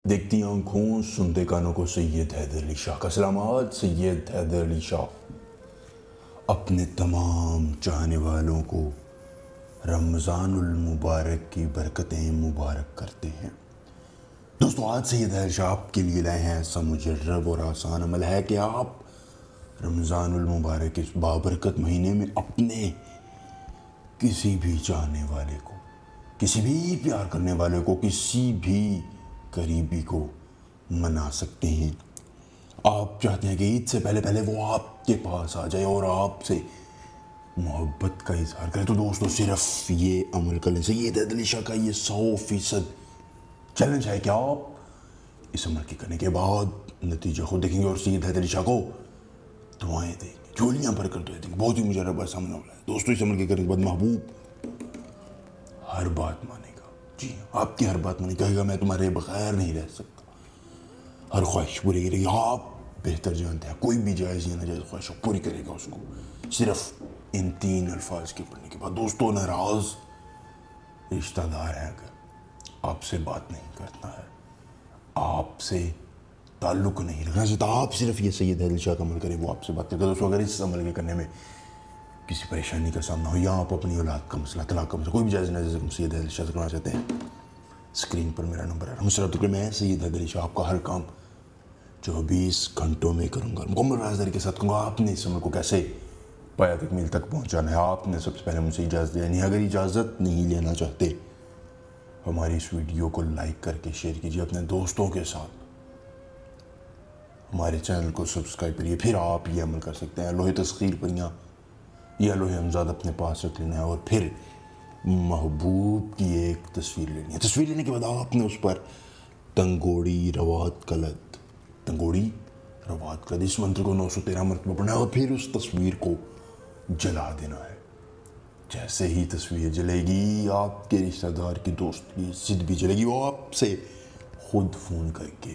دیکھتی آنکھوں سنتے کانوں کو سید حیدر علی شاہ کا سلامات۔ سید حیدر علی شاہ اپنے تمام چاہنے والوں کو رمضان المبارک کی برکتیں مبارک کرتے ہیں۔ دوستو، آج سید حیدر علی شاہ آپ کے لیے لائے ہیں ایسا مجرب اور آسان عمل ہے کہ آپ رمضان المبارک اس بابرکت مہینے میں اپنے کسی بھی چاہنے والے کو، کسی بھی پیار کرنے والے کو، کسی بھی قریبی کو منا سکتے ہیں۔ آپ چاہتے ہیں کہ عید سے پہلے وہ آپ کے پاس آ جائے اور آپ سے محبت کا اظہار کرے، تو دوستو صرف یہ عمل کر لیں۔ سید حیدر علی شاہ کا یہ 100% چیلنج ہے کہ آپ اس عمل کے کرنے کے بعد نتیجہ خود دیکھیں گے اور سید حیدر علی شاہ کو دعائیں دیں گے، جھولیاں بھر کر دعائیں دیں گے۔ بہت ہی مجرب سامنے والا ہے دوستو۔ اس عمل کے کرنے کے بعد محبوب ہر بات مانے گا، جی آپ کی ہر بات مانے گا، کہے گا میں تمہارے بغیر نہیں رہ سکتا، ہر خواہش پوری کرے گا۔ آپ بہتر جانتے ہیں کوئی بھی جائز یا ناجائز خواہش پوری کرے گا اس کو، صرف ان 3 الفاظ کے پڑھنے کے بعد۔ دوستو، ناراض رشتہ دار ہے اگر آپ سے بات نہیں کرتا ہے، آپ سے تعلق نہیں رکھنا چاہتا، آپ صرف یہ سید حیدر علی شاہ کا عمل کریں، وہ آپ سے بات کرے گا۔ دوستو، اگر اس عمل کے کرنے میں کسی پریشانی کا سامنا ہو یا آپ اپنی اولاد کا مسئلہ، طلاق کا مسئلہ، کوئی بھی جائز ناجائز سید حیدر علی شاہ سے کرنا چاہتے ہیں، اسکرین پر میرا نمبر ہے، مجھ سے رابطہ کریں۔ میں سید حیدر علی شاہ آپ کا ہر کام 24 گھنٹوں میں کروں گا، مکمل رازداری کے ساتھ کروں گا۔ آپ نے اس عمل کو کیسے پایا تکمیل تک پہنچانا ہے، آپ نے سب سے پہلے مجھ سے اجازت لینی ہے۔ اگر اجازت نہیں لینا چاہتے، ہماری اس ویڈیو کو لائک کر کے شیئر کیجیے اپنے دوستوں کے ساتھ، ہمارے چینل کو سبسکرائب کریے، پھر آپ یہ عمل کر سکتے ہیں۔ لوح تسخیر پریاں یا لوح امزاد اپنے پاس رکھ لینا ہے اور پھر محبوب کی ایک تصویر لینی ہے۔ تصویر لینے کے بعد آپ نے اس پر تنگوڑی روات کلد، تنگوڑی روات کلد، اس منتر کو 913 مرتبہ پڑھنا ہے اور پھر اس تصویر کو جلا دینا ہے۔ جیسے ہی تصویر جلے گی، آپ کے رشتہ دار کی دوست کی ضد بھی جلے گی، وہ آپ سے خود فون کر کے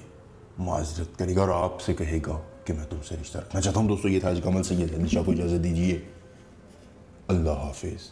معذرت کرے گا اور آپ سے کہے گا کہ میں تم سے رشتہ رکھنا چاہتا ہوں۔ دوستو، یہ تھا آج کا عمل۔ سید حیدر علی شاہ کو اجازت دیجیے، اللہ حافظ۔